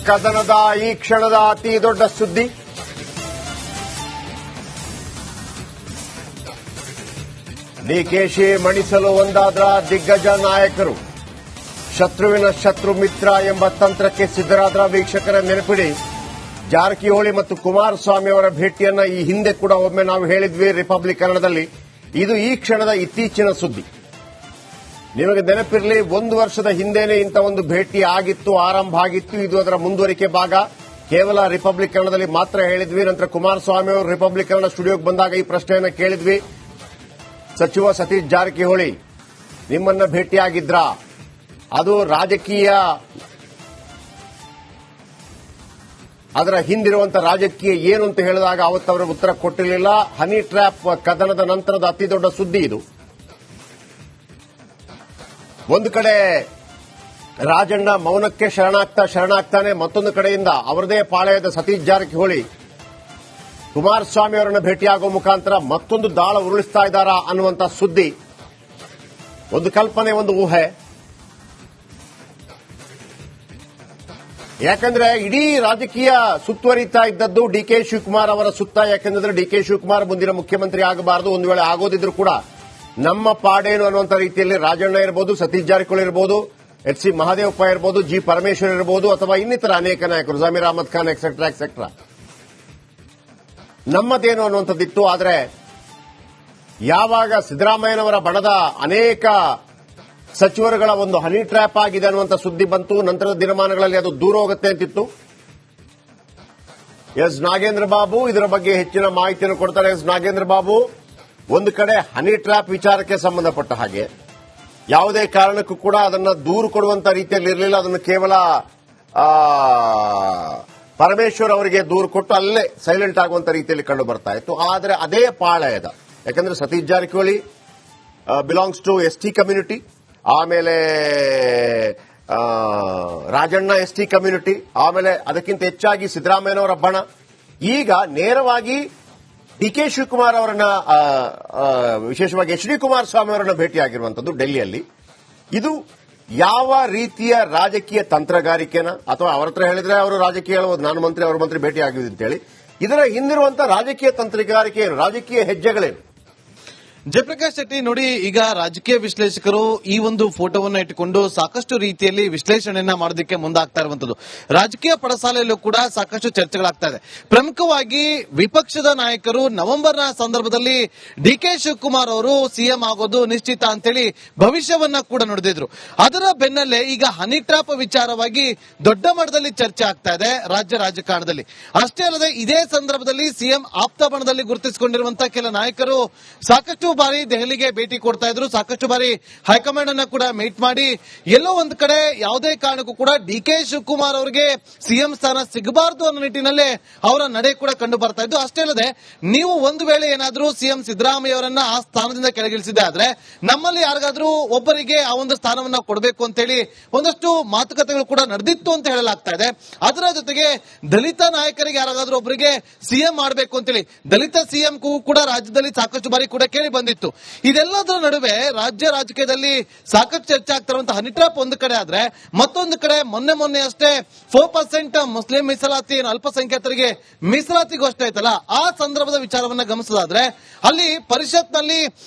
ಕದನದ ಈ ಕ್ಷಣದ ಅತಿ ದೊಡ್ಡ ಸುದ್ದಿ. ಡಿಕೆಶಿ ಮಣಿಸಲು ಒಂದಾದ ದಿಗ್ಗಜ ನಾಯಕರು. ಶತ್ರುವಿನ ಶತ್ರು ಮಿತ್ರ ಎಂಬ ತಂತ್ರಕ್ಕೆ ಸಿದ್ದರಾದ ವೀಕ್ಷಕರ ನೆನಪಿಡಿ. ಜಾರಕಿಹೊಳಿ ಮತ್ತು ಕುಮಾರಸ್ವಾಮಿ ಅವರ ಭೇಟಿಯನ್ನ ಈ ಹಿಂದೆ ಕೂಡ ಒಮ್ಮೆ ನಾವು ಹೇಳಿದ್ವಿ ರಿಪಬ್ಲಿಕ್ ಕನ್ನಡದಲ್ಲಿ. ಇದು ಈ ಕ್ಷಣದ ಇತ್ತೀಚಿನ ಸುದ್ದಿ. ನಿಮಗೆ ನೆನಪಿರಲಿ, 1 ವರ್ಷದ ಹಿಂದೆನೇ ಇಂಥ ಒಂದು ಭೇಟಿ ಆಗಿತ್ತು, ಆರಂಭ ಆಗಿತ್ತು. ಇದು ಅದರ ಮುಂದುವರಿಕೆ ಭಾಗ. ಕೇವಲ ರಿಪಬ್ಲಿಕ್ ಕನ್ನಡದಲ್ಲಿ ಮಾತ್ರ ಹೇಳಿದ್ವಿ. ನಂತರ ಕುಮಾರಸ್ವಾಮಿ ಅವರು ರಿಪಬ್ಲಿಕ್ ಕನ್ನಡ ಸ್ಟುಡಿಯೋಗೆ ಬಂದಾಗ ಈ ಪ್ರಶ್ನೆಯನ್ನು ಕೇಳಿದ್ವಿ. ಸಚಿವ ಸತೀಶ್ ಜಾರಕಿಹೊಳಿ ನಿಮ್ಮನ್ನ ಭೇಟಿಯಾಗಿದ್ರಾ? ಅದು ರಾಜಕೀಯ, ಅದರ ಹಿಂದಿರುವಂತಹ ರಾಜಕೀಯ ಏನು ಅಂತ ಹೇಳಿದಾಗ ಅವತ್ತು ಅವರು ಉತ್ತರ ಕೊಟ್ಟಿರಲಿಲ್ಲ. ಹನಿ ಟ್ರ್ಯಾಪ್ ಕದನದ ನಂತರದ ಅತಿ ದೊಡ್ಡ ಸುದ್ದಿ ಇದು. ಒಂದು ಕಡೆ ರಾಜಣ್ಣ ಮೌನಕ್ಕೆ ಶರಣಾಗ್ತಾನೆ, ಮತ್ತೊಂದು ಕಡೆಯಿಂದ ಅವರದೇ ಪಾಳೆಯದ ಸತೀಶ್ ಜಾರಕಿಹೊಳಿ ಕುಮಾರಸ್ವಾಮಿ ಅವರನ್ನು ಭೇಟಿಯಾಗುವ ಮುಖಾಂತರ ಮತ್ತೊಂದು ದಾಳ ಉರುಳಿಸ್ತಾ ಇದ್ದಾರಾ ಅನ್ನುವಂಥ ಸುದ್ದಿ. ಒಂದು ಕಲ್ಪನೆ, ಒಂದು ಊಹೆ. ಯಾಕಂದ್ರೆ ಇಡೀ ರಾಜಕೀಯ ಸುತ್ತುವರಿತಾ ಇದ್ದದ್ದು ಡಿಕೆ ಶಿವಕುಮಾರ್ ಅವರ ಸುತ್ತ. ಯಾಕಂದ್ರೆ ಡಿಕೆ ಶಿವಕುಮಾರ್ ಮುಂದಿನ ಮುಖ್ಯಮಂತ್ರಿ ಆಗಬಾರದು, ಒಂದು ವೇಳೆ ಆಗೋದಿದ್ರು ಕೂಡ ನಮ್ಮ ಪಾಡೇನು ಅನ್ನುವಂಥ ರೀತಿಯಲ್ಲಿ ರಾಜಣ್ಣ ಇರಬಹುದು, ಸತೀಶ್ ಜಾರಕಿಹೊಳಿ ಇರಬಹುದು, ಎಚ್ ಸಿ ಮಹದೇವಪ್ಪ ಇರಬಹುದು, ಜಿ ಪರಮೇಶ್ವರ್ ಇರಬಹುದು, ಅಥವಾ ಇನ್ನಿತರ ಅನೇಕ ನಾಯಕರು, ಜಮೀರ್ ಅಹಮದ್ ಖಾನ್ ಎಕ್ಸೆಟ್ರಾ ಎಕ್ಸೆಟ್ರಾ, ನಮ್ಮದೇನು ಅನ್ನುವಂಥದ್ದಿತ್ತು. ಆದರೆ ಯಾವಾಗ ಸಿದ್ದರಾಮಯ್ಯನವರ ಬಣದ ಅನೇಕ ಸಚಿವರುಗಳ ಒಂದು ಹನಿ ಟ್ರ್ಯಾಪ್ ಆಗಿದೆ ಅನ್ನುವಂಥ ಸುದ್ದಿ ಬಂತು, ನಂತರದ ದಿನಮಾನಗಳಲ್ಲಿ ಅದು ದೂರ ಹೋಗುತ್ತೆ ಅಂತಿತ್ತು. ಎಸ್ ನಾಗೇಂದ್ರ ಬಾಬು ಇದರ ಬಗ್ಗೆ ಹೆಚ್ಚಿನ ಮಾಹಿತಿಯನ್ನು ಕೊಡ್ತಾರೆ. ಎಸ್ ನಾಗೇಂದ್ರ ಬಾಬು, ಒಂದು ಕಡೆ ಹನಿ ಟ್ರ್ಯಾಪ್ ವಿಚಾರಕ್ಕೆ ಸಂಬಂಧಪಟ್ಟ ಹಾಗೆ ಯಾವುದೇ ಕಾರಣಕ್ಕೂ ಕೂಡ ಅದನ್ನು ದೂರು ಕೊಡುವಂತ ರೀತಿಯಲ್ಲಿ ಇರಲಿಲ್ಲ. ಅದನ್ನು ಕೇವಲ ಪರಮೇಶ್ವರ್ ಅವರಿಗೆ ದೂರು ಕೊಟ್ಟು ಅಲ್ಲೇ ಸೈಲೆಂಟ್ ಆಗುವಂತ ರೀತಿಯಲ್ಲಿ ಕಂಡು ಬರ್ತಾ ಇತ್ತು. ಆದರೆ ಅದೇ ಪಾಳಯದ, ಯಾಕಂದ್ರೆ Satish Jarkiholi belongs to ST community, ಆಮೇಲೆ ರಾಜಣ್ಣ ಎಸ್ಟಿ ಕಮ್ಯುನಿಟಿ, ಆಮೇಲೆ ಅದಕ್ಕಿಂತ ಹೆಚ್ಚಾಗಿ ಸಿದ್ದರಾಮಯ್ಯನವರ ಬಣ. ಈಗ ನೇರವಾಗಿ ಡಿಕೆ ಶಿವಕುಮಾರ್ ಅವರನ್ನ, ವಿಶೇಷವಾಗಿ ಎಚ್ ಡಿ ಕುಮಾರಸ್ವಾಮಿ ಅವರನ್ನ ಭೇಟಿಯಾಗಿರುವಂತದ್ದು ಡೆಲ್ಲಿಯಲ್ಲಿ. ಇದು ಯಾವ ರೀತಿಯ ರಾಜಕೀಯ ತಂತ್ರಗಾರಿಕೆನ, ಅಥವಾ ಅವರ ಹತ್ರ ಹೇಳಿದ್ರೆ ಅವರು ರಾಜಕೀಯ ಹೇಳ್ಬೋದು, ನಾನು ಮಂತ್ರಿ ಅವರು ಮಂತ್ರಿ ಭೇಟಿ ಆಗಿದ್ದು ಅಂತೇಳಿ. ಇದರ ಹಿಂದಿರುವಂತಹ ರಾಜಕೀಯ ತಂತ್ರಗಾರಿಕೆ ಏನು, ರಾಜಕೀಯ ಹೆಜ್ಜೆಗಳೇನು? ಜಯಪ್ರಕಾಶ್ ಶೆಟ್ಟಿ, ನೋಡಿ, ಈಗ ರಾಜಕೀಯ ವಿಶ್ಲೇಷಕರು ಈ ಒಂದು ಫೋಟೋವನ್ನು ಇಟ್ಟುಕೊಂಡು ಸಾಕಷ್ಟು ರೀತಿಯಲ್ಲಿ ವಿಶ್ಲೇಷಣೆಯನ್ನ ಮಾಡೋದಕ್ಕೆ ಮುಂದಾಗ್ತಾ ಇರುವಂತದ್ದು. ರಾಜಕೀಯ ಪಡಸಾಲೆಯಲ್ಲೂ ಕೂಡ ಸಾಕಷ್ಟು ಚರ್ಚೆಗಳಾಗ್ತಾ ಇದೆ. ಪ್ರಮುಖವಾಗಿ ವಿಪಕ್ಷದ ನಾಯಕರು ನವೆಂಬರ್ನ ಸಂದರ್ಭದಲ್ಲಿ ಡಿಕೆ ಶಿವಕುಮಾರ್ ಅವರು ಸಿಎಂ ಆಗೋದು ನಿಶ್ಚಿತ ಅಂತೇಳಿ ಭವಿಷ್ಯವನ್ನ ಕೂಡ ನುಡಿದಿದ್ರು. ಅದರ ಬೆನ್ನಲ್ಲೇ ಈಗ ಹನಿ ಟ್ರ್ಯಾಪ್ ವಿಚಾರವಾಗಿ ದೊಡ್ಡ ಮಟ್ಟದಲ್ಲಿ ಚರ್ಚೆ ಆಗ್ತಾ ಇದೆ ರಾಜ್ಯ ರಾಜಕಾರಣದಲ್ಲಿ. ಅಷ್ಟೇ ಅಲ್ಲದೆ ಇದೇ ಸಂದರ್ಭದಲ್ಲಿ ಸಿಎಂ ಆಪ್ತ ಬಣದಲ್ಲಿ ಗುರುತಿಸಿಕೊಂಡಿರುವಂತಹ ಕೆಲ ನಾಯಕರು ಸಾಕಷ್ಟು ಬಾರಿ ದೆಹಲಿಗೆ ಭೇಟಿ ಕೊಡ್ತಾ ಇದ್ರು. ಸಾಕಷ್ಟು ಬಾರಿ ಹೈಕಮಾಂಡ್ ಅನ್ನ ಕೂಡ ಮೀಟ್ ಮಾಡಿ ಎಲ್ಲೋ ಒಂದು ಕಡೆ ಯಾವುದೇ ಕಾರಣಕ್ಕೂ ಕೂಡ ಡಿಕೆ ಶಿವಕುಮಾರ್ ಅವರಿಗೆ ಸಿಎಂ ಸ್ಥಾನ ಸಿಗಬಾರದು ಅನ್ನೋ ನಿಟ್ಟಿನಲ್ಲೇ ಅವರ ನಡೆ ಕೂಡ ಕಂಡು ಬರ್ತಾ ಇದ್ದು. ಅಷ್ಟೇ ಅಲ್ಲದೆ ನೀವು ಒಂದು ವೇಳೆ ಏನಾದರೂ ಸಿಎಂ ಸಿದ್ದರಾಮಯ್ಯ ಅವರನ್ನ ಆ ಸ್ಥಾನದಿಂದ ಕೆಳಗಿಳಿಸಿದೆ ಆದ್ರೆ ನಮ್ಮಲ್ಲಿ ಯಾರಿಗಾದ್ರೂ ಒಬ್ಬರಿಗೆ ಆ ಒಂದು ಸ್ಥಾನವನ್ನ ಕೊಡಬೇಕು ಅಂತೇಳಿ ಒಂದಷ್ಟು ಮಾತುಕತೆಗಳು ಕೂಡ ನಡೆದಿತ್ತು ಅಂತ ಹೇಳಲಾಗ್ತಾ ಇದೆ. ಅದರ ಜೊತೆಗೆ ದಲಿತ ನಾಯಕರಿಗೆ ಯಾರಾದ್ರೂ ಒಬ್ಬರಿಗೆ ಸಿಎಂ ಮಾಡಬೇಕು ಅಂತೇಳಿ ದಲಿತ ಸಿಎಂ ಕೂಡ ರಾಜ್ಯದಲ್ಲಿ ಸಾಕಷ್ಟು ಬಾರಿ ಕೂಡ ಕೇಳಿ ಬಂದಿತ್ತು. ಇದೆಲ್ಲದರ ನಡುವೆ ರಾಜ್ಯ ರಾಜಕೀಯದಲ್ಲಿ ಸಾಕಷ್ಟು ಚರ್ಚೆ ಆಗ್ತಿರುವಂತಹ ಹನಿ ಟ್ರ್ಯಾಪ್ ಒಂದು ಕಡೆ ಆದ್ರೆ, ಮತ್ತೊಂದು ಕಡೆ ಮೊನ್ನೆ ಅಷ್ಟೇ 4% ಮುಸ್ಲಿಂ ಮೀಸಲಾತಿ ಅಲ್ಪಸಂಖ್ಯಾತರಿಗೆ ಮೀಸಲಾತಿ ಘೋಷಣೆ ಆಯ್ತಲ್ಲ, ಆ ಸಂದರ್ಭದ ವಿಚಾರವನ್ನ ಗಮನಿಸೋದಾದ್ರೆ ಅಲ್ಲಿ ಪರಿಷತ್ನಲ್ಲಿ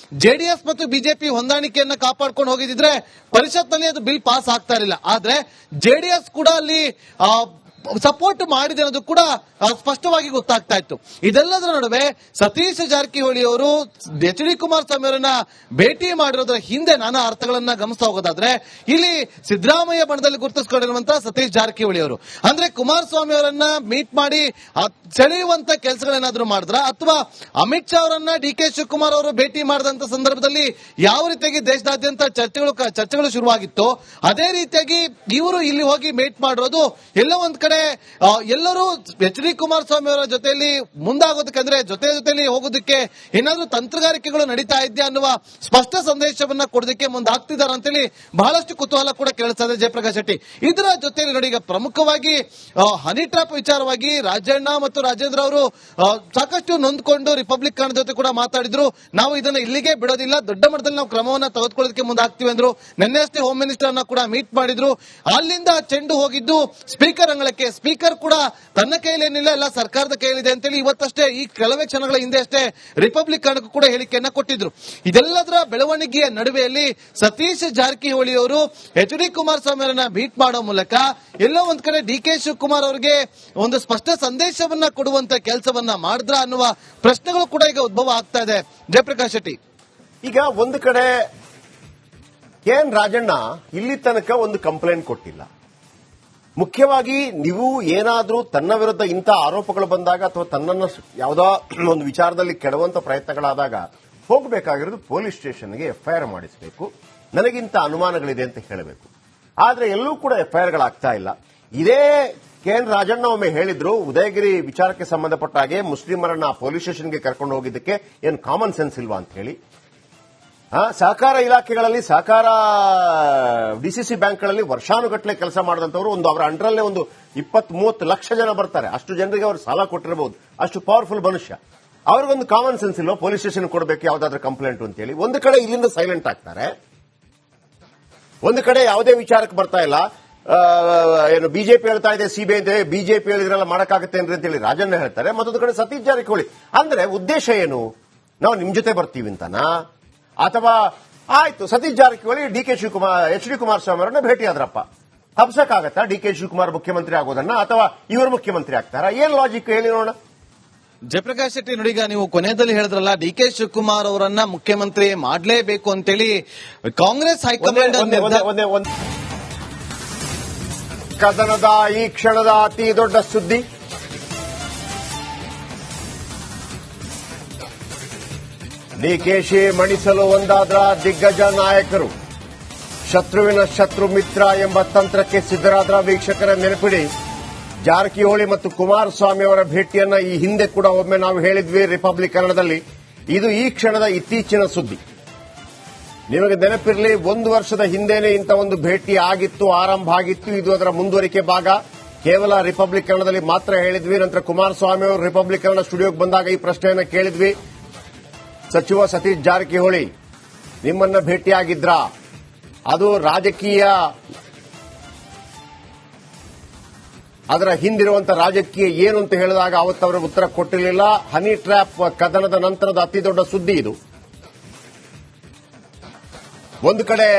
ಜೆಡಿಎಸ್ ಮತ್ತು ಬಿಜೆಪಿ ಹೊಂದಾಣಿಕೆಯನ್ನ ಕಾಪಾಡ್ಕೊಂಡು ಹೋಗಿದ್ರೆ ಪರಿಷತ್ನಲ್ಲಿ ಅದು ಬಿಲ್ ಪಾಸ್ ಆಗ್ತಾ ಇರಲಿಲ್ಲ. ಆದ್ರೆ ಜೆಡಿಎಸ್ ಕೂಡ ಅಲ್ಲಿ ಸಪೋರ್ಟ್ ಮಾಡಿದೆ ಅನ್ನೋದು ಕೂಡ ಸ್ಪಷ್ಟವಾಗಿ ಗೊತ್ತಾಗ್ತಾ ಇತ್ತು. ಇದೆಲ್ಲದರ ನಡುವೆ ಸತೀಶ್ ಜಾರಕಿಹೊಳಿ ಅವರು ಎಚ್ ಡಿ ಕುಮಾರಸ್ವಾಮಿ ಅವರನ್ನ ಭೇಟಿ ಮಾಡಿರೋದ್ರ ಹಿಂದೆ ನಾನಾ ಅರ್ಥಗಳನ್ನ ಗಮನಿಸ್ತಾ ಹೋಗೋದಾದ್ರೆ, ಇಲ್ಲಿ ಸಿದ್ದರಾಮಯ್ಯ ಬಣದಲ್ಲಿ ಗುರುತಿಸಿಕೊಂಡಿರುವಂತಹ ಸತೀಶ್ ಜಾರಕಿಹೊಳಿ ಅವರು ಅಂದ್ರೆ ಕುಮಾರಸ್ವಾಮಿ ಅವರನ್ನ ಮೀಟ್ ಮಾಡಿ ಸೆಳೆಯುವಂತ ಕೆಲಸಗಳೇನಾದ್ರೂ ಮಾಡಿದ್ರ, ಅಥವಾ ಅಮಿತ್ ಶಾ ಅವರನ್ನ ಡಿ ಕೆ ಶಿವಕುಮಾರ್ ಅವರು ಭೇಟಿ ಮಾಡಿದಂತ ಸಂದರ್ಭದಲ್ಲಿ ಯಾವ ರೀತಿಯಾಗಿ ದೇಶದಾದ್ಯಂತ ಚರ್ಚೆಗಳು ಶುರುವಾಗಿತ್ತು, ಅದೇ ರೀತಿಯಾಗಿ ಇವರು ಇಲ್ಲಿ ಹೋಗಿ ಮೀಟ್ ಮಾಡಿರೋದು ಎಲ್ಲೋ ಒಂದ್ ಕಡೆ ಎಲ್ಲರೂ ಎಚ್ ಡಿ ಕುಮಾರಸ್ವಾಮಿ ಅವರ ಜೊತೆಯಲ್ಲಿ ಮುಂದಾಗೋದಕ್ಕೆ, ಅಂದ್ರೆ ಜೊತೆಯಲ್ಲಿ ಹೋಗೋದಕ್ಕೆ ಏನಾದ್ರೂ ತಂತ್ರಗಾರಿಕೆಗಳು ನಡೀತಾ ಇದೆಯಾ ಅನ್ನುವ ಸ್ಪಷ್ಟ ಸಂದೇಶವನ್ನ ಕೊಡೋದಕ್ಕೆ ಮುಂದಾಗ್ತಿದ್ದಾರೆ ಅಂತೇಳಿ ಬಹಳಷ್ಟು ಕುತೂಹಲ ಕೂಡ ಕೇಳಿಸ್ತಾ ಇದೆ ಜಯಪ್ರಕಾಶ್ ಶೆಟ್ಟಿ. ಇದರ ಜೊತೆಯಲ್ಲಿ ನೋಡಿ, ಈಗ ಪ್ರಮುಖವಾಗಿ ಹನಿ ಟ್ರ್ಯಾಪ್ ವಿಚಾರವಾಗಿ ರಾಜಣ್ಣ ಮತ್ತು ರಾಜೇಂದ್ರ ಅವರು ಸಾಕಷ್ಟು ನೊಂದ್ಕೊಂಡು ರಿಪಬ್ಲಿಕ್ ಕನ್ನಡ ಜೊತೆ ಕೂಡ ಮಾತಾಡಿದ್ರು. ನಾವು ಇದನ್ನ ಇಲ್ಲಿಗೆ ಬಿಡೋದಿಲ್ಲ, ದೊಡ್ಡ ಮಟ್ಟದಲ್ಲಿ ನಾವು ಕ್ರಮವನ್ನ ತೆಗೆದುಕೊಳ್ಳೋದಕ್ಕೆ ಮುಂದಾಗ್ತೀವಿ ಅಂದ್ರು. ನಿನ್ನೆ ಅಷ್ಟೇ ಹೋಮ್ ಮಿನಿಸ್ಟರ್ ಅನ್ನ ಕೂಡ ಮೀಟ್ ಮಾಡಿದ್ರು. ಅಲ್ಲಿಂದ ಚೆಂಡು ಹೋಗಿದ್ದು ಸ್ಪೀಕರ್ ಅಂಗಳಕ್ಕೆ. ಯಾಕೆ ಸ್ಪೀಕರ್ ಕೂಡ ತನ್ನ ಕೈಲೇನಿಲ್ಲ, ಎಲ್ಲ ಸರ್ಕಾರದ ಕೈಲಿದೆ ಅಂತೇಳಿ ಇವತ್ತಷ್ಟೇ ಈ ಕೆಲವೇ ಕ್ಷಣಗಳ ಹಿಂದೆ ಅಷ್ಟೇ ರಿಪಬ್ಲಿಕ್ ಕನ್ನಡಕ್ಕೂ ಕೂಡ ಹೇಳಿಕೆಯನ್ನ ಕೊಟ್ಟಿದ್ರು. ಇದೆಲ್ಲದರ ಬೆಳವಣಿಗೆಯ ನಡುವೆಯಲ್ಲಿ ಸತೀಶ್ ಜಾರಕಿಹೊಳಿ ಅವರು ಎಚ್ ಡಿ ಕುಮಾರಸ್ವಾಮಿ ಅವರನ್ನ ಮೀಟ್ ಮಾಡೋ ಮೂಲಕ ಎಲ್ಲೋ ಒಂದ್ ಕಡೆ ಡಿ ಕೆ ಶಿವಕುಮಾರ್ ಅವರಿಗೆ ಒಂದು ಸ್ಪಷ್ಟ ಸಂದೇಶವನ್ನ ಕೊಡುವಂತ ಕೆಲಸವನ್ನ ಮಾಡಿದ್ರ ಅನ್ನುವ ಪ್ರಶ್ನೆಗಳು ಕೂಡ ಈಗ ಉದ್ಭವ ಆಗ್ತಾ ಇದೆ. ಜಯಪ್ರಕಾಶ್ ಶೆಟ್ಟಿ, ಈಗ ಒಂದು ಕಡೆ ಕೆಎನ್ ರಾಜಣ್ಣ ಇಲ್ಲಿ ತನಕ ಒಂದು ಕಂಪ್ಲೇಂಟ್ ಕೊಟ್ಟಿಲ್ಲ. ಮುಖ್ಯವಾಗಿ ನೀವು ಏನಾದ್ರೂ ತನ್ನ ವಿರುದ್ಧ ಇಂಥ ಆರೋಪಗಳು ಬಂದಾಗ ಅಥವಾ ತನ್ನನ್ನು ಯಾವುದೋ ಒಂದು ವಿಚಾರದಲ್ಲಿ ಕೆಡುವಂತ ಪ್ರಯತ್ನಗಳಾದಾಗ ಹೋಗಬೇಕಾಗಿರೋದು ಪೊಲೀಸ್ ಸ್ಟೇಷನ್ಗೆ ಎಫ್ಐಆರ್ ಮಾಡಿಸಬೇಕು, ನನಗಿಂತ ಅನುಮಾನಗಳಿದೆ ಅಂತ ಹೇಳಬೇಕು. ಆದ್ರೆ ಎಲ್ಲೂ ಕೂಡ ಎಫ್ಐಆರ್ಗಳಾಗ್ತಾ ಇಲ್ಲ. ಇದೇ ಕೆಎನ್ ರಾಜಣ್ಣ ಒಮ್ಮೆ ಹೇಳಿದ್ರು, ಉದಯಗಿರಿ ವಿಚಾರಕ್ಕೆ ಸಂಬಂಧಪಟ್ಟ ಹಾಗೆ ಮುಸ್ಲಿಮರನ್ನ ಪೊಲೀಸ್ ಸ್ಟೇಷನ್ಗೆ ಕರ್ಕೊಂಡು ಹೋಗಿದ್ದಕ್ಕೆ ಏನು ಕಾಮನ್ ಸೆನ್ಸ್ ಇಲ್ವಾ ಅಂತ ಹೇಳಿ. ಸಹಕಾರ ಇಲಾಖೆಗಳಲ್ಲಿ, ಸಹಕಾರ ಡಿಸಿಸಿ ಬ್ಯಾಂಕ್ಗಳಲ್ಲಿ ವರ್ಷಾನುಗಟ್ಟಲೆ ಕೆಲಸ ಮಾಡಿದಂತವರು ಅವರ ಅಂಡರಲ್ಲೇ 20-30 ಲಕ್ಷ ಜನ ಬರ್ತಾರೆ. ಅಷ್ಟು ಜನರಿಗೆ ಅವರು ಸಾಲ ಕೊಟ್ಟಿರಬಹುದು. ಅಷ್ಟು ಪವರ್ಫುಲ್ ಮನುಷ್ಯ. ಅವ್ರಿಗೊಂದು ಕಾಮನ್ ಸೆನ್ಸ್ ಇಲ್ವಾ ಪೊಲೀಸ್ ಸ್ಟೇಷನ್ ಕೊಡಬೇಕು ಯಾವ್ದಾದ್ರು ಕಂಪ್ಲೇಂಟ್ ಅಂತ ಹೇಳಿ. ಒಂದು ಕಡೆ ಇಲ್ಲಿಂದ ಸೈಲೆಂಟ್ ಆಗ್ತಾರೆ, ಒಂದು ಕಡೆ ಯಾವುದೇ ವಿಚಾರಕ್ಕೆ ಬರ್ತಾ ಇಲ್ಲ. ಏನು ಬಿಜೆಪಿ ಹೇಳ್ತಾ ಇದೆ ಸಿಬಿಐ ಅಂತ, ಬಿಜೆಪಿ ಹೇಳಿದ್ರೆಲ್ಲ ಮಾಡಕ್ಕಾಗತ್ತೆ ಅಂತ ಹೇಳಿ ರಾಜಣ್ಣ ಹೇಳ್ತಾರೆ. ಮತ್ತೊಂದು ಕಡೆ ಸತೀಶ್ ಜಾರಕಿಹೊಳಿ. ಅಂದ್ರೆ ಉದ್ದೇಶ ಏನು? ನಾವು ನಿಮ್ ಜೊತೆ ಬರ್ತೀವಿ ಅಂತನಾ, ಅಥವಾ ಆಯ್ತು Satish Jarkiholi D K Shivakumar H D Kumaraswamy ಅವರನ್ನ ಭೇಟಿಯಾದ್ರಪ್ಪ, ತಪ್ಸಕ್ಕಾಗತ್ತಾ ಡಿ ಕೆ ಶಿವಕುಮಾರ್ ಮುಖ್ಯಮಂತ್ರಿ ಆಗೋದನ್ನ, ಅಥವಾ ಇವರು ಮುಖ್ಯಮಂತ್ರಿ ಆಗ್ತಾರಾ? ಏನ್ ಲಾಜಿಕ್ ಹೇಳಿ ನೋಡೋಣ. ಜಯಪ್ರಕಾಶ್ ಶೆಟ್ಟಿ, ನೋಡಿ, ಈಗ ನೀವು ಕೊನೆಯಲ್ಲಿ ಹೇಳಿದ್ರಲ್ಲ ಡಿ ಕೆ ಶಿವಕುಮಾರ್ ಅವರನ್ನ ಮುಖ್ಯಮಂತ್ರಿ ಮಾಡಲೇಬೇಕು ಅಂತೇಳಿ ಕಾಂಗ್ರೆಸ್ ಹೈಕಮಾಂಡ್ ಕದನದ ಈ ಕ್ಷಣದ ಅತಿ ದೊಡ್ಡ ಸುದ್ದಿ. ಡಿಕೆಶಿ ಮಣಿಸಲು ಒಂದಾದ ದಿಗ್ಗಜ ನಾಯಕರು. ಶತ್ರುವಿನ ಶತ್ರು ಮಿತ್ರ ಎಂಬ ತಂತ್ರಕ್ಕೆ ಸಿದ್ದರಾದ್ರ ವೀಕ್ಷಕರ ನೆನಪಿಡಿ. ಜಾರಕಿಹೊಳಿ ಮತ್ತು ಕುಮಾರಸ್ವಾಮಿ ಅವರ ಭೇಟಿಯನ್ನ ಈ ಹಿಂದೆ ಕೂಡ ಒಮ್ಮೆ ನಾವು ಹೇಳಿದ್ವಿ ರಿಪಬ್ಲಿಕ್ ಕನ್ನಡದಲ್ಲಿ. ಇದು ಈ ಕ್ಷಣದ ಇತ್ತೀಚಿನ ಸುದ್ದಿ. ನಿಮಗೆ ನೆನಪಿರಲಿ, 1 ವರ್ಷದ ಹಿಂದೆನೇ ಇಂಥ ಒಂದು ಭೇಟಿ ಆಗಿತ್ತು, ಆರಂಭ ಆಗಿತ್ತು. ಇದು ಅದರ ಮುಂದುವರಿಕೆ ಭಾಗ. ಕೇವಲ ರಿಪಬ್ಲಿಕ್ ಕನ್ನಡದಲ್ಲಿ ಮಾತ್ರ ಹೇಳಿದ್ವಿ. ನಂತರ ಕುಮಾರಸ್ವಾಮಿ ಅವರು ರಿಪಬ್ಲಿಕ್ ಕನ್ನಡ ಸ್ಟುಡಿಯೋಗೆ ಬಂದಾಗ ಈ ಪ್ರಶ್ನೆಯನ್ನು ಕೇಳಿದ್ವಿ. ಸಚಿವ ಸತೀಶ್ ಜಾರಕಿಹೊಳಿ ನಿಮ್ಮನ್ನ ಭೇಟಿಯಾಗಿದ್ರಾ? ಅದು ರಾಜಕೀಯ, ಅದರ ಹಿಂದಿರುವಂತಹ ರಾಜಕೀಯ ಏನು ಅಂತ ಹೇಳಿದಾಗ ಅವತ್ತು ಅವರು ಉತ್ತರ ಕೊಟ್ಟಿರಲಿಲ್ಲ. ಹನಿ ಟ್ರ್ಯಾಪ್ ಕದನದ ನಂತರದ ಅತಿ ದೊಡ್ಡ ಸುದ್ದಿ ಇದು. ಒಂದು ಕಡೆ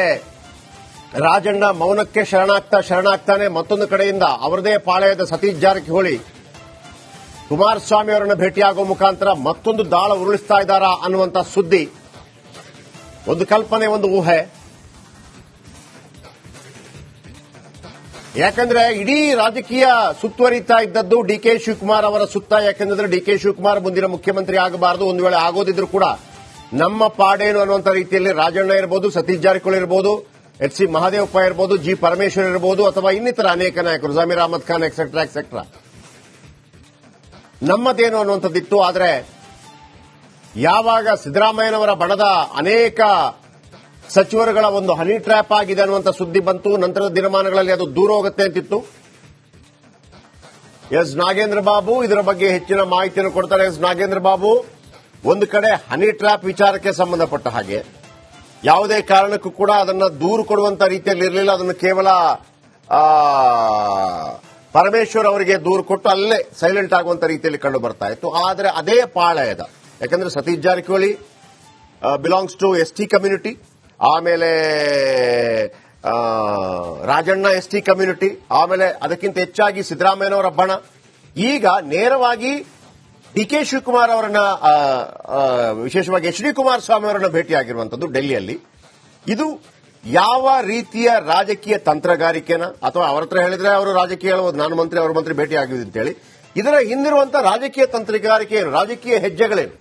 ರಾಜಣ್ಣ ಮೌನಕ್ಕೆ ಶರಣಾಗ್ತಾನೆ, ಮತ್ತೊಂದು ಕಡೆಯಿಂದ ಅವರದೇ ಪಾಳೆಯದ ಸತೀಶ್ ಜಾರಕಿಹೊಳಿ ಕುಮಾರಸ್ವಾಮಿ ಅವರನ್ನು ಭೇಟಿಯಾಗುವ ಮುಖಾಂತರ ಮತ್ತೊಂದು ದಾಳ ಉರುಳಿಸ್ತಾ ಇದ್ದಾರಾ ಅನ್ನುವಂಥ ಸುದ್ದಿ. ಒಂದು ಕಲ್ಪನೆ, ಒಂದು ಊಹೆ. ಯಾಕಂದ್ರೆ ಇಡೀ ರಾಜಕೀಯ ಸುತ್ತುವರಿತಾ ಇದ್ದದ್ದು ಡಿ ಕೆ ಶಿವಕುಮಾರ್ ಅವರ ಸುತ್ತ. ಯಾಕಂದ್ರೆ ಡಿ ಕೆ ಶಿವಕುಮಾರ್ ಮುಂದಿನ ಮುಖ್ಯಮಂತ್ರಿ ಆಗಬಾರದು, ಒಂದು ವೇಳೆ ಆಗೋದಿದ್ರು ಕೂಡ ನಮ್ಮ ಪಾಡೇನು ಅನ್ನುವಂಥ ರೀತಿಯಲ್ಲಿ ರಾಜಣ್ಣ ಇರಬಹುದು, ಸತೀಶ್ ಜಾರಕಿಹೊಳಿ ಇರಬಹುದು, ಎಚ್ ಸಿ ಮಹದೇವಪ್ಪ ಇರಬಹುದು, ಜಿ ಪರಮೇಶ್ವರ್ ಇರಬಹುದು, ಅಥವಾ ಇನ್ನಿತರ ಅನೇಕ ನಾಯಕರು, ಜಮೀರ್ ಅಹಮದ್ ಖಾನ್ ಎಕ್ಸೆಟ್ರಾ ಎಕ್ಸೆಟ್ರಾ, ನಮ್ಮದೇನು ಅನ್ನುವಂಥದ್ದಿತ್ತು. ಆದರೆ ಯಾವಾಗ ಸಿದ್ದರಾಮಯ್ಯನವರ ಬಣದ ಅನೇಕ ಸಚಿವರುಗಳ ಒಂದು ಹನಿ ಟ್ರ್ಯಾಪ್ ಆಗಿದೆ ಅನ್ನುವಂಥ ಸುದ್ದಿ ಬಂತು, ನಂತರದ ದಿನಮಾನಗಳಲ್ಲಿ ಅದು ದೂರ ಹೋಗುತ್ತೆ ಅಂತಿತ್ತು. ಎಸ್ ನಾಗೇಂದ್ರ ಬಾಬು ಇದರ ಬಗ್ಗೆ ಹೆಚ್ಚಿನ ಮಾಹಿತಿಯನ್ನು ಕೊಡ್ತಾರೆ. ಎಸ್ ನಾಗೇಂದ್ರ ಬಾಬು, ಒಂದು ಕಡೆ ಹನಿ ಟ್ರ್ಯಾಪ್ ವಿಚಾರಕ್ಕೆ ಸಂಬಂಧಪಟ್ಟ ಹಾಗೆ ಯಾವುದೇ ಕಾರಣಕ್ಕೂ ಕೂಡ ಅದನ್ನು ದೂರು ಕೊಡುವಂತ ರೀತಿಯಲ್ಲಿ ಇರಲಿಲ್ಲ. ಅದನ್ನು ಕೇವಲ ಪರಮೇಶ್ವರ್ ಅವರಿಗೆ ದೂರು ಕೊಟ್ಟು ಅಲ್ಲೇ ಸೈಲೆಂಟ್ ಆಗುವಂತ ರೀತಿಯಲ್ಲಿ ಕಂಡು ಬರ್ತಾ ಇತ್ತು. ಆದರೆ ಅದೇ ಪಾಳಯದ, ಯಾಕಂದ್ರೆ Satish Jarkiholi belongs to ST community, ಆಮೇಲೆ ರಾಜಣ್ಣ ಎಸ್ಟಿ ಕಮ್ಯುನಿಟಿ, ಆಮೇಲೆ ಅದಕ್ಕಿಂತ ಹೆಚ್ಚಾಗಿ ಸಿದ್ದರಾಮಯ್ಯನವರ ಬಣ. ಈಗ ನೇರವಾಗಿ ಡಿ ಕೆ ಶಿವಕುಮಾರ್ ಅವರನ್ನ, ವಿಶೇಷವಾಗಿ ಎಚ್ ಡಿ ಕುಮಾರಸ್ವಾಮಿ ಅವರನ್ನ ಭೇಟಿಯಾಗಿರುವಂತದ್ದು ಡೆಲ್ಲಿಯಲ್ಲಿ. ಇದು ಯಾವ ರೀತಿಯ ರಾಜಕೀಯ ತಂತ್ರಗಾರಿಕೆನ, ಅಥವಾ ಅವರ ಹತ್ರ ಹೇಳಿದ್ರೆ ಅವರು ರಾಜಕೀಯ ಹೇಳ್ಬೋದು, ನಾನು ಮಂತ್ರಿ ಅವ್ರ ಮಂತ್ರಿ ಭೇಟಿ ಆಗಿದ್ದು ಅಂತೇಳಿ. ಇದರ ಹಿಂದಿರುವಂತಹ ರಾಜಕೀಯ ತಂತ್ರಗಾರಿಕೆ ಏನು, ರಾಜಕೀಯ ಹೆಜ್ಜೆಗಳೇನು?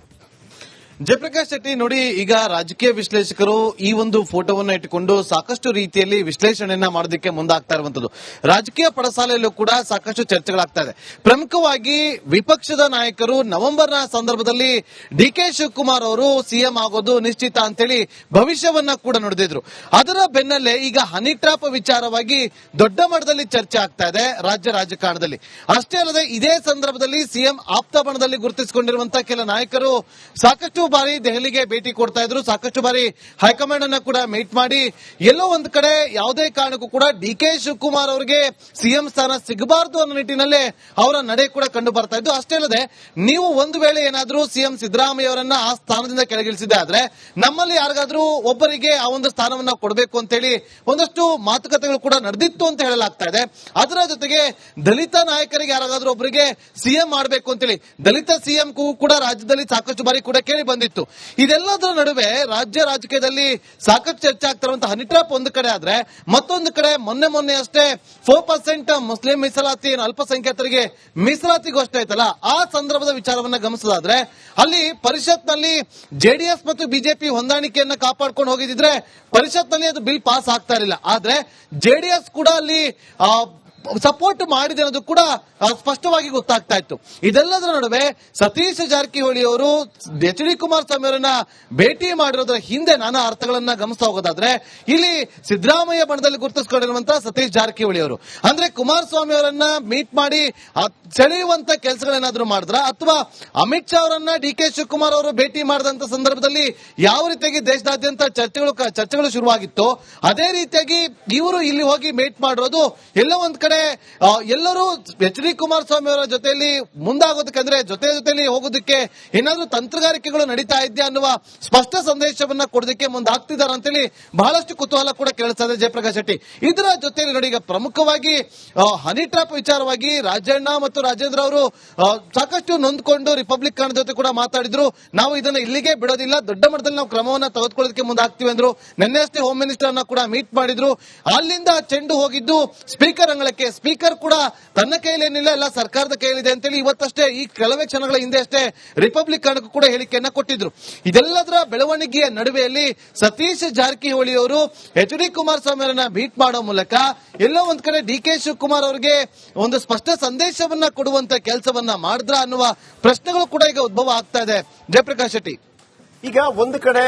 ಜಯಪ್ರಕಾಶ್ ಶೆಟ್ಟಿ, ನೋಡಿ, ಈಗ ರಾಜಕೀಯ ವಿಶ್ಲೇಷಕರು ಈ ಒಂದು ಫೋಟೋವನ್ನು ಇಟ್ಟುಕೊಂಡು ಸಾಕಷ್ಟು ರೀತಿಯಲ್ಲಿ ವಿಶ್ಲೇಷಣೆಯನ್ನ ಮಾಡೋದಕ್ಕೆ ಮುಂದಾಗ್ತಾ ಇರುವಂತದ್ದು. ರಾಜಕೀಯ ಪಡಸಾಲೆಯಲ್ಲೂ ಕೂಡ ಸಾಕಷ್ಟು ಚರ್ಚೆಗಳಾಗ್ತಾ ಇದೆ. ಪ್ರಮುಖವಾಗಿ ವಿಪಕ್ಷದ ನಾಯಕರು ನವೆಂಬರ್ನ ಸಂದರ್ಭದಲ್ಲಿ ಡಿ ಕೆ ಶಿವಕುಮಾರ್ ಅವರು ಸಿಎಂ ಆಗೋದು ನಿಶ್ಚಿತ ಅಂತೇಳಿ ಭವಿಷ್ಯವನ್ನ ಕೂಡ ನುಡಿದಿದ್ರು. ಅದರ ಬೆನ್ನಲ್ಲೇ ಈಗ ಹನಿ ಟ್ರ್ಯಾಪ್ ವಿಚಾರವಾಗಿ ದೊಡ್ಡ ಮಟ್ಟದಲ್ಲಿ ಚರ್ಚೆ ಆಗ್ತಾ ಇದೆ ರಾಜ್ಯ ರಾಜಕಾರಣದಲ್ಲಿ. ಅಷ್ಟೇ ಅಲ್ಲದೆ ಇದೇ ಸಂದರ್ಭದಲ್ಲಿ ಸಿಎಂ ಆಪ್ತ ಬಣದಲ್ಲಿ ಗುರುತಿಸಿಕೊಂಡಿರುವಂತಹ ಕೆಲ ನಾಯಕರು ಸಾಕಷ್ಟು ಬಾರಿ ದೆಹಲಿಗೆ ಭೇಟಿ ಕೊಡ್ತಾ ಇದ್ರು, ಸಾಕಷ್ಟು ಬಾರಿ ಹೈಕಮಾಂಡ್ ಅನ್ನ ಕೂಡ ಮೀಟ್ ಮಾಡಿ ಎಲ್ಲೋ ಒಂದ್ ಕಡೆ ಯಾವುದೇ ಕಾರಣಕ್ಕೂ ಕೂಡ ಡಿ ಕೆ ಶಿವಕುಮಾರ್ ಅವರಿಗೆ ಸಿಎಂ ಸ್ಥಾನ ಸಿಗಬಾರದು ಅನ್ನೋ ನಿಟ್ಟಿನಲ್ಲೇ ಅವರ ನಡೆ ಕೂಡ ಕಂಡು ಬರ್ತಾ ಇದ್ದು. ಅಷ್ಟೇ ಅಲ್ಲದೆ, ನೀವು ಒಂದು ವೇಳೆ ಏನಾದ್ರೂ ಸಿಎಂ ಸಿದ್ದರಾಮಯ್ಯ ಅವರನ್ನ ಆ ಸ್ಥಾನದಿಂದ ಕೆಳಗಿಳಿಸಿದೆ ಆದ್ರೆ ನಮ್ಮಲ್ಲಿ ಯಾರಿಗಾದ್ರೂ ಒಬ್ಬರಿಗೆ ಆ ಒಂದು ಸ್ಥಾನವನ್ನ ಕೊಡಬೇಕು ಅಂತೇಳಿ ಒಂದಷ್ಟು ಮಾತುಕತೆಗಳು ಕೂಡ ನಡೆದಿತ್ತು ಅಂತ ಹೇಳಲಾಗ್ತಾ ಇದೆ. ಅದರ ಜೊತೆಗೆ ದಲಿತ ನಾಯಕರಿಗೆ ಯಾರಾದ್ರೂ ಒಬ್ಬರಿಗೆ ಸಿಎಂ ಮಾಡಬೇಕು ಅಂತೇಳಿ ದಲಿತ ಸಿಎಂ ಕೂಡ ರಾಜ್ಯದಲ್ಲಿ ಸಾಕಷ್ಟು ಬಾರಿ ಕೂಡ ಕೇಳಿ ಬಂದಿತ್ತು. ಇದೆಲ್ಲದರ ನಡುವೆ ರಾಜ್ಯ ರಾಜಕೀಯದಲ್ಲಿ ಸಾಕಷ್ಟು ಚರ್ಚೆ ಆಗ್ತಿರುವಂತಹ ಹನಿ ಟ್ರ್ಯಾಪ್ ಒಂದು ಕಡೆ ಆದ್ರೆ, ಮತ್ತೊಂದು ಕಡೆ ಮೊನ್ನೆ ಅಷ್ಟೇ 4% ಮುಸ್ಲಿಂ ಮೀಸಲಾತಿ ಅಲ್ಪಸಂಖ್ಯಾತರಿಗೆ ಮೀಸಲಾತಿ ಘೋಷಣೆ ಆಯ್ತಲ್ಲ, ಆ ಸಂದರ್ಭದ ವಿಚಾರವನ್ನ ಗಮನಿಸೋದಾದ್ರೆ ಅಲ್ಲಿ ಪರಿಷತ್ನಲ್ಲಿ ಜೆಡಿಎಸ್ ಮತ್ತು ಬಿಜೆಪಿ ಹೊಂದಾಣಿಕೆಯನ್ನ ಕಾಪಾಡ್ಕೊಂಡು ಹೋಗಿದ್ರೆ ಪರಿಷತ್ನಲ್ಲಿ ಅದು ಬಿಲ್ ಪಾಸ್ ಆಗ್ತಾ ಇರಲಿಲ್ಲ. ಆದ್ರೆ ಜೆಡಿಎಸ್ ಕೂಡ ಅಲ್ಲಿ ಸಪೋರ್ಟ್ ಮಾಡಿದೆ ಅನ್ನೋದು ಕೂಡ ಸ್ಪಷ್ಟವಾಗಿ ಗೊತ್ತಾಗ್ತಾ ಇತ್ತು. ಇದೆಲ್ಲದರ ನಡುವೆ ಸತೀಶ್ ಜಾರಕಿಹೊಳಿ ಅವರು ಎಚ್ ಡಿ ಕುಮಾರಸ್ವಾಮಿ ಅವರನ್ನ ಭೇಟಿ ಮಾಡಿರೋದ್ರ ಹಿಂದೆ ನಾನಾ ಅರ್ಥಗಳನ್ನ ಗಮನಿಸ್ತಾ ಹೋಗೋದಾದ್ರೆ, ಇಲ್ಲಿ ಸಿದ್ದರಾಮಯ್ಯ ಬಣದಲ್ಲಿ ಗುರುತಿಸಿಕೊಂಡಿರುವಂತಹ ಸತೀಶ್ ಜಾರಕಿಹೊಳಿ ಅವರು ಅಂದ್ರೆ ಕುಮಾರಸ್ವಾಮಿ ಅವರನ್ನ ಮೀಟ್ ಮಾಡಿ ಸೆಳೆಯುವಂತ ಕೆಲಸಗಳೇನಾದ್ರೂ ಮಾಡಿದ್ರ, ಅಥವಾ ಅಮಿತ್ ಶಾ ಅವರನ್ನ ಡಿ ಕೆ ಶಿವಕುಮಾರ್ ಅವರು ಭೇಟಿ ಮಾಡಿದಂತ ಸಂದರ್ಭದಲ್ಲಿ ಯಾವ ರೀತಿಯಾಗಿ ದೇಶದಾದ್ಯಂತ ಚರ್ಚೆಗಳು ಶುರುವಾಗಿತ್ತು, ಅದೇ ರೀತಿಯಾಗಿ ಇವರು ಇಲ್ಲಿ ಹೋಗಿ ಮೀಟ್ ಮಾಡಿರೋದು ಎಲ್ಲೋ ಒಂದ್ ಕಡೆ ಎಲ್ಲರೂ ಎಚ್ ಡಿ ಕುಮಾರಸ್ವಾಮಿ ಅವರ ಜೊತೆಯಲ್ಲಿ ಮುಂದಾಗೋದಕ್ಕೆ ಅಂದ್ರೆ ಜೊತೆಯಲ್ಲಿ ಹೋಗೋದಕ್ಕೆ ಏನಾದ್ರೂ ತಂತ್ರಗಾರಿಕೆಗಳು ನಡೀತಾ ಇದೆಯಾ ಅನ್ನುವ ಸ್ಪಷ್ಟ ಸಂದೇಶವನ್ನ ಕೊಡೋದಕ್ಕೆ ಮುಂದಾಗ್ತಿದ್ದಾರೆ ಅಂತೇಳಿ ಬಹಳಷ್ಟು ಕುತೂಹಲ ಕೂಡ ಕೇಳಿಸ್ತಾ ಇದೆ ಜಯಪ್ರಕಾಶ್ ಶೆಟ್ಟಿ. ಇದರ ಜೊತೆಯಲ್ಲಿ ನೋಡಿ, ಈಗ ಪ್ರಮುಖವಾಗಿ ಹನಿ ಟ್ರಾಪ್ ವಿಚಾರವಾಗಿ ರಾಜಣ್ಣ ಮತ್ತು ರಾಜೇಂದ್ರ ಅವರು ಸಾಕಷ್ಟು ನೊಂದ್ಕೊಂಡು ರಿಪಬ್ಲಿಕ್ ಕನ್ನಡ ಜೊತೆ ಕೂಡ ಮಾತಾಡಿದ್ರು. ನಾವು ಇದನ್ನ ಇಲ್ಲಿಗೆ ಬಿಡೋದಿಲ್ಲ, ದೊಡ್ಡ ಮಟ್ಟದಲ್ಲಿ ನಾವು ಕ್ರಮವನ್ನ ತೆಗೆದುಕೊಳ್ಳೋದಕ್ಕೆ ಮುಂದಾಗ್ತೀವಿ ಅಂದ್ರು. ನಿನ್ನೆ ಅಷ್ಟೇ ಹೋಮ್ ಮಿನಿಸ್ಟರ್ ಅನ್ನ ಕೂಡ ಮೀಟ್ ಮಾಡಿದ್ರು. ಅಲ್ಲಿಂದ ಚೆಂಡು ಹೋಗಿದ್ದು ಸ್ಪೀಕರ್ ಅಂಗಳಕ್ಕೆ. ಸ್ಪೀಕರ್ ಕೂಡ ತನ್ನ ಕೈಲೇನಿಲ್ಲ, ಎಲ್ಲ ಸರ್ಕಾರದ ಕೈಲಿದೆ ಅಂತೇಳಿ ಇವತ್ತಷ್ಟೇ ಈ ಕೆಲವೇ ಕ್ಷಣಗಳ ಹಿಂದೆ ಅಷ್ಟೇ ರಿಪಬ್ಲಿಕ್ ಕನ್ನಡಕ್ಕೂ ಕೂಡ ಹೇಳಿಕೆಯನ್ನ ಕೊಟ್ಟಿದ್ರು. ಇದೆಲ್ಲದರ ಬೆಳವಣಿಗೆಯ ನಡುವೆಯಲ್ಲಿ ಸತೀಶ್ ಜಾರಕಿಹೊಳಿ ಅವರು ಎಚ್ ಡಿ ಕುಮಾರಸ್ವಾಮಿ ಅವರನ್ನ ಮೀಟ್ ಮಾಡೋ ಮೂಲಕ ಎಲ್ಲೋ ಒಂದ್ ಕಡೆ ಡಿ ಕೆ ಶಿವಕುಮಾರ್ ಅವರಿಗೆ ಒಂದು ಸ್ಪಷ್ಟ ಸಂದೇಶವನ್ನ ಕೊಡುವಂತ ಕೆಲಸವನ್ನ ಮಾಡಿದ್ರ ಅನ್ನುವ ಪ್ರಶ್ನೆಗಳು ಕೂಡ ಈಗ ಉದ್ಭವ ಆಗ್ತಾ ಇದೆ ಜಯಪ್ರಕಾಶ್ ಶೆಟ್ಟಿ. ಈಗ ಒಂದು ಕಡೆ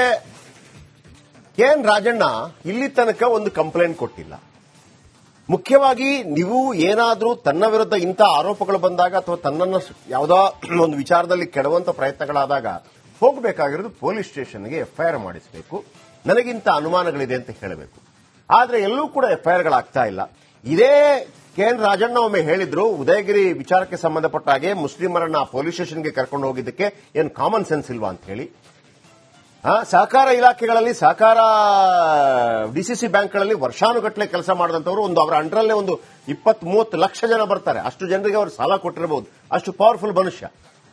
ಕೆಎನ್ ರಾಜಣ್ಣ ಇಲ್ಲಿ ತನಕ ಒಂದು ಕಂಪ್ಲೇಂಟ್ ಕೊಟ್ಟಿಲ್ಲ. ಮುಖ್ಯವಾಗಿ ನೀವು ಏನಾದ್ರೂ ತನ್ನ ವಿರುದ್ಧ ಇಂಥ ಆರೋಪಗಳು ಬಂದಾಗ ಅಥವಾ ತನ್ನನ್ನು ಯಾವುದೋ ಒಂದು ವಿಚಾರದಲ್ಲಿ ಕೆಡುವಂತ ಪ್ರಯತ್ನಗಳಾದಾಗ ಹೋಗಬೇಕಾಗಿರೋದು ಪೊಲೀಸ್ ಸ್ಟೇಷನ್ಗೆ ಎಫ್ಐಆರ್ ಮಾಡಿಸಬೇಕು, ನನಗಿಂತ ಅನುಮಾನಗಳಿದೆ ಅಂತ ಹೇಳಬೇಕು. ಆದ್ರೆ ಎಲ್ಲೂ ಕೂಡ ಎಫ್ಐಆರ್ಗಳಾಗ್ತಾ ಇಲ್ಲ. ಇದೇ ಕೆಎನ್ ರಾಜಣ್ಣ ಒಮ್ಮೆ ಹೇಳಿದ್ರು, ಉದಯಗಿರಿ ವಿಚಾರಕ್ಕೆ ಸಂಬಂಧಪಟ್ಟ ಹಾಗೆ ಮುಸ್ಲಿಮರನ್ನ ಪೊಲೀಸ್ ಸ್ಟೇಷನ್ಗೆ ಕರ್ಕೊಂಡು ಹೋಗಿದ್ದಕ್ಕೆ ಏನು ಕಾಮನ್ ಸೆನ್ಸ್ ಇಲ್ವಾ ಅಂತ ಹೇಳಿ. ಸಹಕಾರ ಇಲಾಖೆಗಳಲ್ಲಿ, ಸಹಕಾರ ಡಿಸಿಸಿ ಬ್ಯಾಂಕ್ಗಳಲ್ಲಿ ವರ್ಷಾನುಗಟ್ಟಲೆ ಕೆಲಸ ಮಾಡಿದಂತವರು ಅವರ ಅಂಡರಲ್ಲೇ 20-30 ಲಕ್ಷ ಜನ ಬರ್ತಾರೆ. ಅಷ್ಟು ಜನರಿಗೆ ಅವರು ಸಾಲ ಕೊಟ್ಟಿರಬಹುದು. ಅಷ್ಟು ಪವರ್ಫುಲ್ ಮನುಷ್ಯ.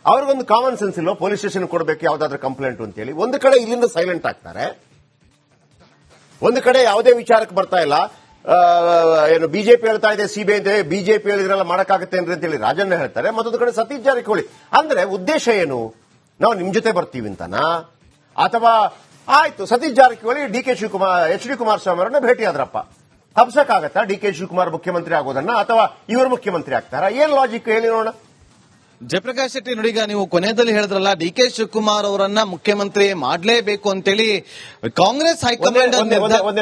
ಅವ್ರಿಗೊಂದು ಕಾಮನ್ ಸೆನ್ಸ್ ಇಲ್ವಾ ಪೊಲೀಸ್ ಸ್ಟೇಷನ್ ಕೊಡಬೇಕು ಯಾವ್ದಾದ್ರು ಕಂಪ್ಲೇಂಟ್ ಅಂತ ಹೇಳಿ. ಒಂದು ಕಡೆ ಇಲ್ಲಿಂದ ಸೈಲೆಂಟ್ ಆಗ್ತಾರೆ, ಒಂದು ಕಡೆ ಯಾವುದೇ ವಿಚಾರಕ್ಕೆ ಬರ್ತಾ ಇಲ್ಲ. ಏನು ಬಿಜೆಪಿ ಹೇಳ್ತಾ ಇದೆ ಸಿಬಿಐ ಅಂತ, ಬಿಜೆಪಿ ಹೇಳಿದ್ರೆಲ್ಲ ಮಾಡಕ್ಕಾಗತ್ತೆ ಅಂತ ಹೇಳಿ ರಾಜಣ್ಣ ಹೇಳ್ತಾರೆ. ಮತ್ತೊಂದು ಕಡೆ ಸತೀಶ್ ಜಾರಕಿಹೊಳಿ. ಅಂದ್ರೆ ಉದ್ದೇಶ ಏನು? ನಾವು ನಿಮ್ ಜೊತೆ ಬರ್ತೀವಿ ಅಂತನಾ, ಅಥವಾ ಆಯ್ತು Satish Jarkiholi D K Shivakumar H D Kumaraswamy ಅವರನ್ನ ಭೇಟಿ ಆದ್ರಪ್ಪ, ತಪ್ಸಕ್ಕಾಗತ್ತಾ ಡಿ ಕೆ ಶಿವಕುಮಾರ್ ಮುಖ್ಯಮಂತ್ರಿ ಆಗೋದನ್ನ, ಅಥವಾ ಇವರು ಮುಖ್ಯಮಂತ್ರಿ ಆಗ್ತಾರಾ? ಏನ್ ಲಾಜಿಕ್ ಹೇಳಿ ನೋಡೋಣ. ಜಯಪ್ರಕಾಶ್ ಶೆಟ್ಟಿ ನೋಡಿ, ಈಗ ನೀವು ಕೊನೆಯಲ್ಲಿ ಹೇಳಿದ್ರಲ್ಲ ಡಿ ಕೆ ಶಿವಕುಮಾರ್ ಅವರನ್ನ ಮುಖ್ಯಮಂತ್ರಿ ಮಾಡಲೇಬೇಕು ಅಂತೇಳಿ ಕಾಂಗ್ರೆಸ್ ಹೈಕಮಾಂಡ್